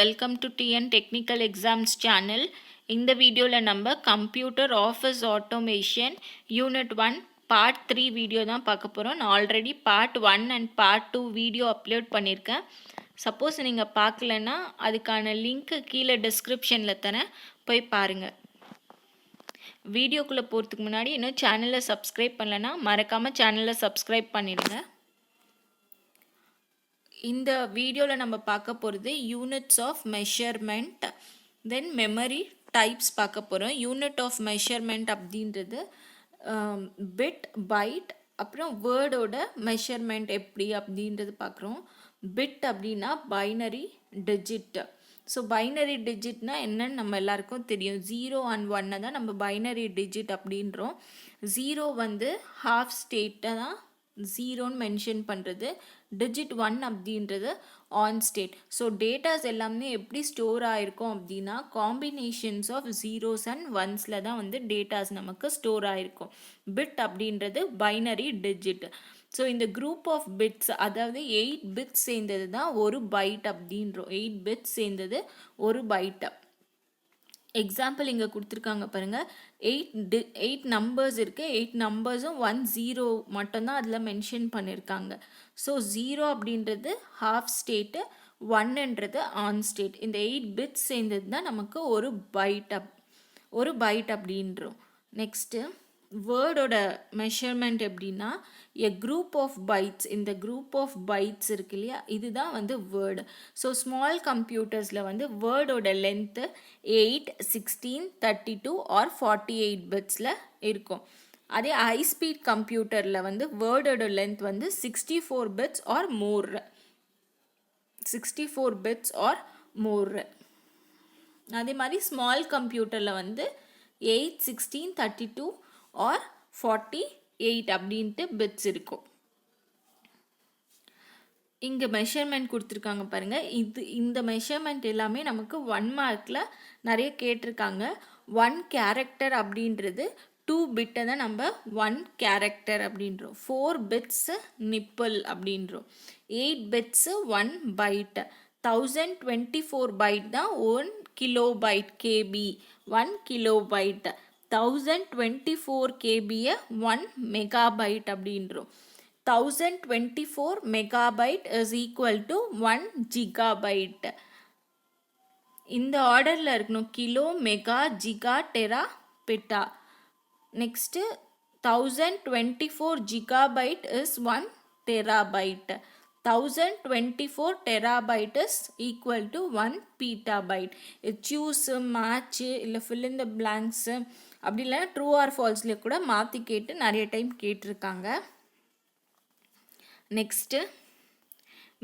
Welcome to TN technical exams channel. இந்த வீடியோவில் நம்ம computer office automation unit 1 part 3 video தான் பார்க்க போகிறோம். நான் already part 1 and part 2 video upload பண்ணியிருக்கேன். சப்போஸ் நீங்கள் பார்க்கலன்னா அதுக்கான லிங்க்கு கீழே டிஸ்கிரிப்ஷனில் தரேன், போய் பாருங்கள். வீடியோக்குள்ளே போகிறதுக்கு முன்னாடி இன்னும் சேனலை சப்ஸ்கிரைப் பண்ணலைன்னா மறக்காமல் சேனலை சப்ஸ்கிரைப் பண்ணிடுங்க. இந்த வீடியோவில் நம்ம பார்க்க போகிறது units of measurement, then memory types பார்க்க போகிறோம். யூனிட் ஆஃப் மெஷர்மெண்ட் அப்படின்றது பிட், பைட், அப்புறம் வேர்டோட மெஷர்மெண்ட் எப்படி அப்படின்றது பார்க்குறோம். பிட் அப்படின்னா பைனரி டிஜிட். ஸோ பைனரி டிஜிட்னா என்னன்னு நம்ம எல்லாருக்கும் தெரியும். 0 and 1 தான் நம்ம பைனரி டிஜிட் அப்படின்றோம். 0 வந்து ஹாஃப் ஸ்டேட்டை தான் 0ன்னு மென்ஷன் பண்ணுறது, டிஜிட் 1 அப்படின்றது ஆன் ஸ்டேட். ஸோ டேட்டாஸ் எல்லாமே எப்படி ஸ்டோர் ஆகிருக்கும் அப்படின்னா காம்பினேஷன்ஸ் ஆஃப் ஜீரோஸ் அண்ட் ஒன்ஸில் தான் வந்து டேட்டாஸ் நமக்கு ஸ்டோர் ஆகிருக்கும். பிட் அப்படின்றது பைனரி டிஜிட். ஸோ இந்த குரூப் ஆஃப் பிட்ஸ், அதாவது 8 பிட்ஸ் சேர்ந்தது தான் ஒரு பைட் அப்படின்றோம். 8 பிட்ஸ் சேர்ந்தது ஒரு பைட். எக்ஸாம்பிள் இங்கே கொடுத்துருக்காங்க பாருங்கள். 8 நம்பர்ஸ் இருக்குது. 8 நம்பர்ஸும் 1 0 மட்டும்தான் அதில் மென்ஷன் பண்ணியிருக்காங்க. ஸோ 0 அப்படின்றது ஹாஃப் ஸ்டேட்டு, 1ன்றது ஆன் ஸ்டேட். இந்த 8 பிட்ஸ் சேர்ந்தது தான் நமக்கு ஒரு பைட் அப்படின்றோம். நெக்ஸ்ட்டு வேர்டோட மெஷர்மெண்ட் எப்படின்னா எ குரூப் ஆஃப் பைட்ஸ். இந்த குரூப் ஆஃப் பைட்ஸ் இருக்கு இல்லையா, இதுதான் வந்து வேர்டு. ஸோ ஸ்மால் கம்ப்யூட்டர்ஸில் வந்து வேர்டோட லென்த்து 8, 16, 32 ஆர் 48 பிட்ஸில் இருக்கும். அதே ஹை ஸ்பீட் கம்ப்யூட்டரில் வந்து வேர்டோட லென்த் வந்து 64 பிட்ஸ் ஆர் மோர். 64 பிட்ஸ் ஆர் மோர். அதே மாதிரி ஸ்மால் கம்ப்யூட்டரில் வந்து 8, 16, 32 ஆர் 48 அப்படின்ட்டு பிட்ஸ் இருக்கும். இங்கே மெஷர்மெண்ட் கொடுத்துருக்காங்க பாருங்கள். இந்த மெஷர்மெண்ட் எல்லாமே நமக்கு 1 மார்க்கில் நிறைய கேட்டிருக்காங்க. 1 கேரக்டர் அப்படின்றது 2 பிட்டை தான் நம்ம 1 கேரக்டர் அப்படின்றோம். 4 பிட்ஸு நிப்பிள் அப்படின்றோம். 8 பிட்ஸு 1 பைட். 1024 பைட் தான் 1 கிலோபைட். KB 1 kilobyte. 1024 கேபியை 1 மெகாபைட் அப்படின்றோம். 1024 megabyte is equal to 1 gigabyte. இந்த ஆர்டரில் இருக்கணும்: kilo, mega, giga, tera, peta. Next 1024 gigabyte is 1 terabyte. 1024 terabyte is equal to 1 petabyte. choose, match இல்லை fill in the blanks அப்படி இல்லை true R ஃபால்ஸ்ல கூட மாற்றி கேட்டு நிறைய டைம் கேட்டிருக்காங்க. Next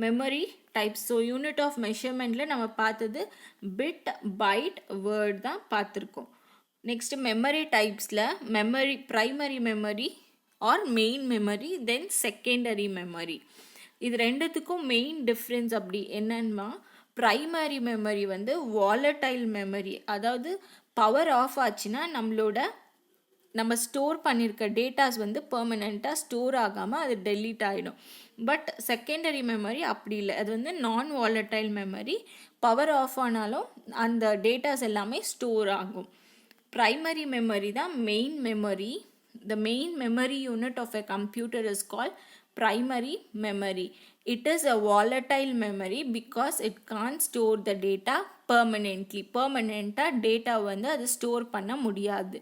memory types. So unit of மெஷர்மெண்ட்டில் நம்ம பார்த்தது பிட், பைட், வேர்ட் தான் பார்த்துருக்கோம். நெக்ஸ்ட்டு மெமரி டைப்ஸில் primary memory or main memory, then secondary memory. இது ரெண்டுத்துக்கும் மெயின் டிஃப்ரென்ஸ் அப்படி என்னன்னா, ப்ரைமரி மெமரி வந்து வாலடைல் மெமரி. அதாவது பவர் ஆஃப் ஆச்சுன்னா நம்ம ஸ்டோர் பண்ணியிருக்க டேட்டாஸ் வந்து பெர்மனெண்ட்டாக ஸ்டோர் ஆகாமல் அது டெலீட் ஆகிடும். பட் செகண்டரி மெமரி அப்படி இல்லை. அது வந்து நான் வாலடைல் மெமரி. பவர் ஆஃப் ஆனாலும் அந்த டேட்டாஸ் எல்லாமே ஸ்டோர் ஆகும். ப்ரைமரி மெமரி தான் main memory. The main memory unit of a computer is called primary memory. It is a volatile memory because it can't store the data permanently. Permanent-ஆக data வந்து அது store பண்ண முடியாது.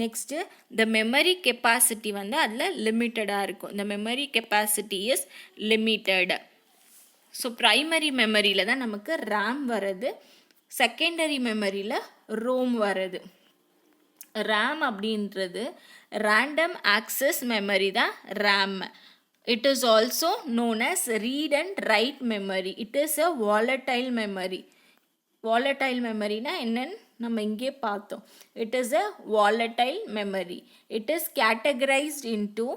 Next the memory capacity வந்து அதில் லிமிட்டடாக இருக்கும். the memory capacity is limited. So primary மெமரியில் தான் நமக்கு RAM வருது. செகண்டரி மெமரியில் ரோம் வருது. RAM அப்படின்றது ரேண்டம் ஆக்சஸ் மெமரி தான் RAM. It is also known as read and write memory. It is a volatile memory. Volatile மெமரினா என்னன்னு நம்ம இங்கே பார்த்தோம். It is a volatile memory. It is categorized into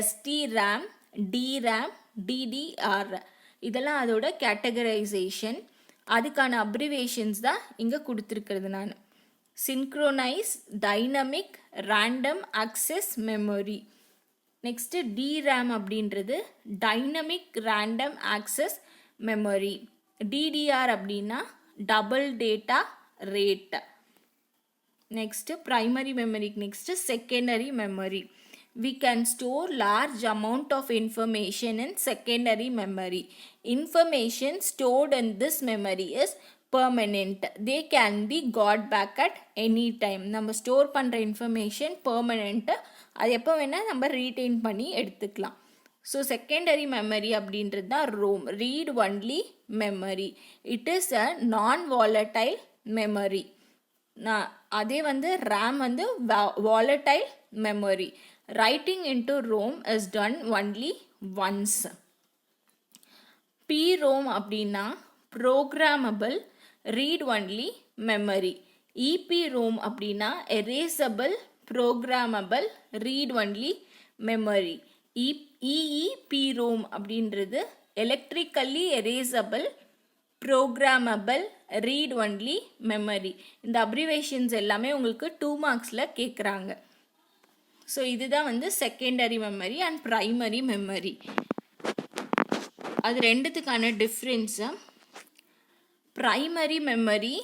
SDRAM, DRAM, DDR. இதெல்லாம் அதோட categorisation. அதுக்கான abbreviations தான் இங்கே கொடுத்துருக்கிறது நான். Synchronized Dynamic Random Access Memory. Next DRAM அப்படின்றது dynamic random access memory. DDR அப்படின்னா double data rate. Next primary memory. Next secondary memory. We can store large amount of information in secondary memory. Information stored in this memory is permanent. They can be got back at any time. நம்ம store பண்ணுற information permanent. அது எப்போ வேணால் நம்ம retain பண்ணி எடுத்துக்கலாம். So secondary memory அப்படின்றது தான் ROM, read only memory. It is a non volatile memory. அதே வந்து ரேம் வந்து volatile memory. Writing into ROM is done only once. PROM அப்படின்னா programmable read only memory. EPROM அப்படின்னா erasable programmable read only memory. EEPROM அப்படின்றது electrically erasable programmable read only memory. இந்த abbreviations எல்லாமே உங்களுக்கு 2 மார்க்ஸில் கேட்குறாங்க. ஸோ இதுதான் வந்து secondary memory and primary memory. அது ரெண்டுத்துக்கான difference. Primary memory,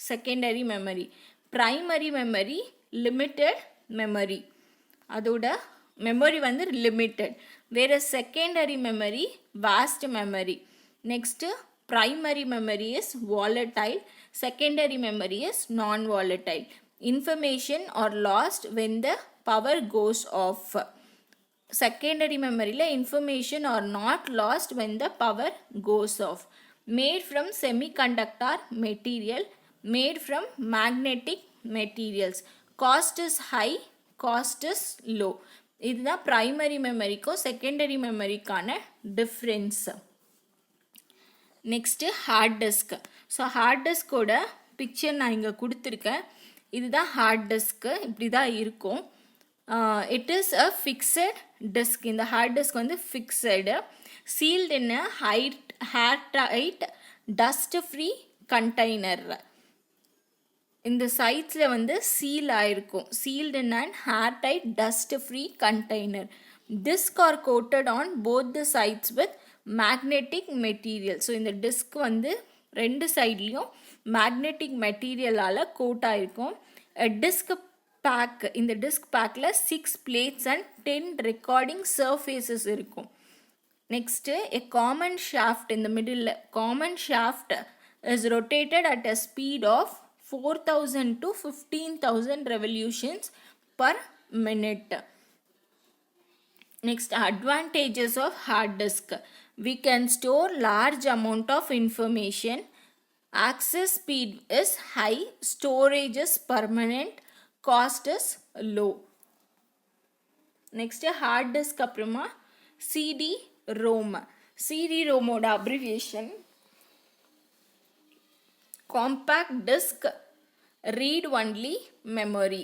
secondary memory. Primary memory limited memory, அதோட மெமரி வந்து லிமிட்டட். வேறு secondary memory vast memory. Next primary memory is volatile, secondary memory is non-volatile. Information are lost when the power goes off. Secondary memory la information are not lost when the power goes off. Made from semiconductor material, made from magnetic materials. Cost is high, cost is low. இதுதான் primary memoryக்கும் secondary memoryக்கான difference. Next hard disk. So hard டிஸ்கோட picture நான் இங்கே கொடுத்துருக்கேன். இதுதான் hard disk, இப்படி தான் இருக்கும். It is a fixed disk. இந்த ஹார்ட் டிஸ்க் வந்து fixed, sealed in airtight dust free container. இந்த சைட்ஸில் வந்து சீல் ஆகிருக்கும், sealed in and airtight dust free container. Disk are coated on both the sides with magnetic material. So இந்த disk வந்து ரெண்டு சைட்லேயும் மேக்னெட்டிக் மெட்டீரியலால் கோட் ஆகிருக்கும். டிஸ்க் பேக், இந்த டிஸ்க் பேக்கில் 6 பிளேட்ஸ் அண்ட் 10 ரெக்கார்டிங் சர்ஃபேஸஸ் இருக்கும். நெக்ஸ்ட்டு எ காமன் ஷாஃப்ட் இந்த middle. Common shaft is rotated at a speed of 4000 to 15,000 revolutions per minute. Next, advantages of hard disk. We can store large amount of information. Access speed is high, storage is permanent, cost is low. Next, hard disk அப்புறமா CD-ROM. CD-ROMோட abbreviation compact disk read only memory.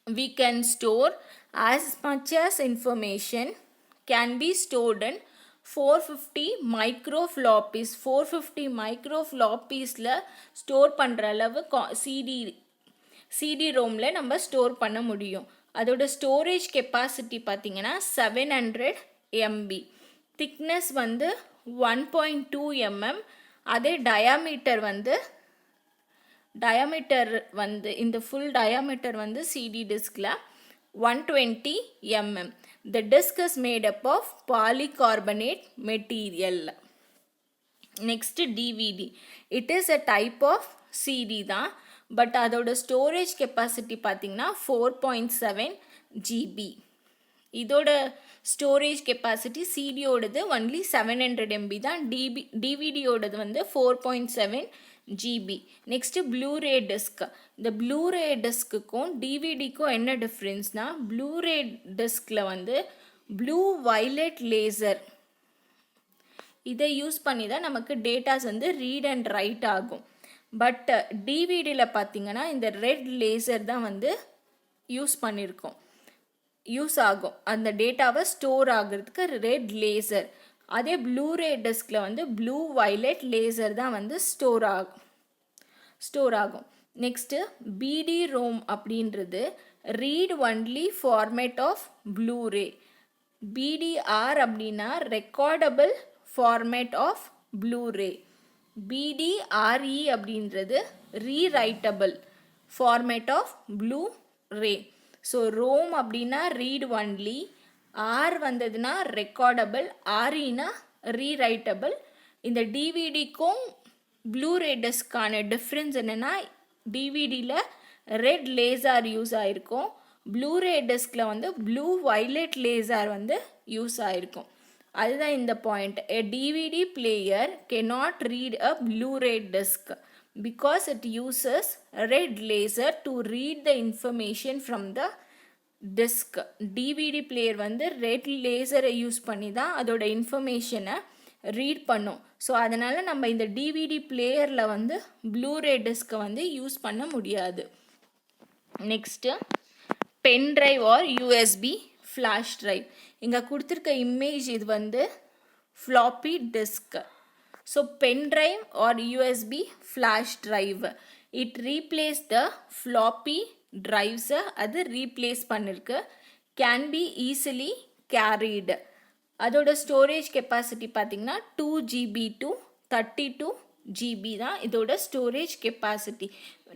We can store as much as information can be stored in 450 microfloppies. 450 microfloppiesல store பண்ணுற அளவு CD-ROMல நம்ம store பண்ண முடியும். அதோட storage capacity பார்த்திங்கன்னா 700 MB. Thickness வந்து 1.2 mm. அதே டயாமீட்டர் வந்து இந்த ஃபுல் டயாமீட்டர் வந்து CD டிஸ்கில் 120 mm. The disk is made up of polycarbonate material. Next, DVD. It is a type of CD தான், பட் அதோட ஸ்டோரேஜ் கெப்பாசிட்டி பார்த்திங்கன்னா 4.7 GB. இதோட ஸ்டோரேஜ் கெப்பாசிட்டி சிடியோடது ஒன்லி 700 MB தான். டிவிடியோடது வந்து 4.7 GB. Next Blu-ray disk. இந்த Blu-ray டிஸ்க்குக்கும் டிவிடிக்கும் என்ன டிஃப்ரென்ஸ்னால், Blu-ray டிஸ்கில் வந்து ப்ளூ வயலட் லேசர் இதை யூஸ் பண்ணி தான் நமக்கு டேட்டாஸ் வந்து ரீட் அண்ட் ரைட் ஆகும். பட் டிவிடியில் பார்த்திங்கன்னா இந்த ரெட் லேசர் தான் வந்து யூஸ் ஆகும் அந்த டேட்டாவை ஸ்டோர் ஆகிறதுக்கு ரெட் லேசர். அதே ப்ளூரே டிஸ்கில் வந்து ப்ளூ வயலட் லேசர் தான் வந்து ஸ்டோர் ஆகும். நெக்ஸ்ட்டு BD-ROM அப்படின்றது read only format of Blu ray. BDR அப்படின்னா recordable format of Blu ray. BDRE அப்படின்றது rewritable format of Blu ray. So ROM அப்படின்னா ரீட் ஒன்லி, ஆர் வந்ததுன்னா ரெக்கார்டபிள், ஆர்இனா ரீரைட்டபிள். இந்த டிவிடிக்கும் ப்ளூரே டிஸ்க்கான டிஃப்ரென்ஸ் என்னென்னா டிவிடியில் ரெட் லேசர் யூஸ் ஆகிருக்கும், ப்ளூரே டிஸ்கில் வந்து ப்ளூ வைலட் லேசர் வந்து யூஸ் ஆகிருக்கும். அதுதான் இந்த point. A DVD player cannot read a Blu-ray disc because it uses red laser to read the information from the disc. DVD player வந்து red லேசரை use பண்ணி தான் அதோட இன்ஃபர்மேஷனை ரீட் பண்ணும். ஸோ அதனால் நம்ம இந்த டிவிடி பிளேயரில் வந்து ப்ளூரே டிஸ்கை வந்து யூஸ் பண்ண முடியாது. Next pen drive or USB flash drive. இங்கே கொடுத்துருக்க இமேஜ் இது வந்து floppy disk. So pen drive or USB flash drive, it replace the floppy ட்ரைவ்ஸை அது ரீப்ளேஸ் பண்ணிருக்கு. Can be easily carried. அதோட ஸ்டோரேஜ் கெப்பாசிட்டி பார்த்திங்கன்னா 2GB to 32GB தான் இதோட ஸ்டோரேஜ் கெப்பாசிட்டி.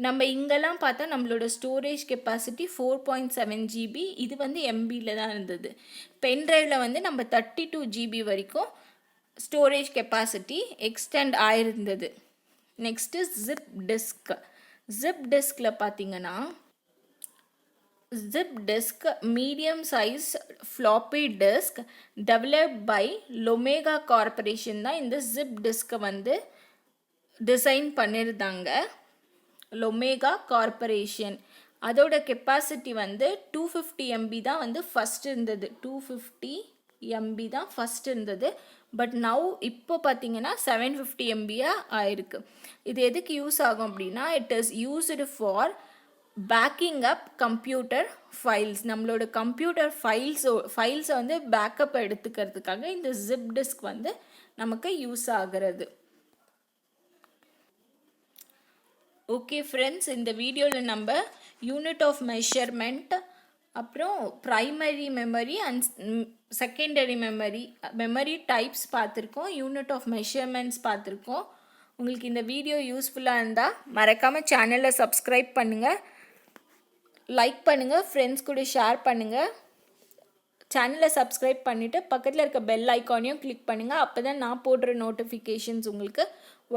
நம்ம இங்கெல்லாம் பார்த்தா நம்மளோட ஸ்டோரேஜ் கெப்பாசிட்டி 4.7GB, இது வந்து எம்பியில் தான் இருந்தது. பென் ட்ரைவில் வந்து நம்ம 32GB வரைக்கும் ஸ்டோரேஜ் கெப்பாசிட்டி எக்ஸ்டெண்ட் ஆயிருந்தது. Next zip disk. ஜிப் டிஸ்கில் பார்த்திங்கன்னா zip disk medium size floppy disk developed by Lomega Corporation தான் இந்த zip disk வந்து டிசைன் பண்ணியிருந்தாங்க. லொமேகா கார்பரேஷன். அதோட கெப்பாசிட்டி வந்து 250MB தான் வந்து ஃபஸ்ட் இருந்தது. 250MB தான் ஃபஸ்ட் இருந்தது. பட் நவ் இப்போ பார்த்தீங்கன்னா 750MBயாக ஆயிருக்கு. இது எதுக்கு யூஸ் ஆகும் அப்படின்னா, it is used for backing up computer files. நம்மளோட கம்ப்யூட்டர் ஃபைல்ஸை வந்து பேக்கப் எடுத்துக்கிறதுக்காக இந்த ஜிப் டிஸ்க் வந்து நமக்கு யூஸ் ஆகிறது. ஓகே ஃப்ரெண்ட்ஸ், இந்த வீடியோவில் நம்ம யூனிட் ஆஃப் மெஷர்மெண்ட், அப்புறம் primary memory and secondary memory types பார்த்துருக்கோம், யூனிட் ஆஃப் மெஷர்மெண்ட்ஸ் பார்த்துருக்கோம். உங்களுக்கு இந்த வீடியோ யூஸ்ஃபுல்லாக இருந்தால் மறக்காமல் சேனலை சப்ஸ்கிரைப் பண்ணுங்கள், லைக் பண்ணுங்கள், ஃப்ரெண்ட்ஸ் கூட ஷேர் பண்ணுங்கள். சேனலை சப்ஸ்கிரைப் பண்ணிவிட்டு பக்கத்தில் இருக்க பெல் ஐக்கானையும் கிளிக் பண்ணுங்கள். அப்போ தான் நான் போடுற நோட்டிஃபிகேஷன்ஸ் உங்களுக்கு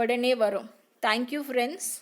உடனே வரும். Thank you friends.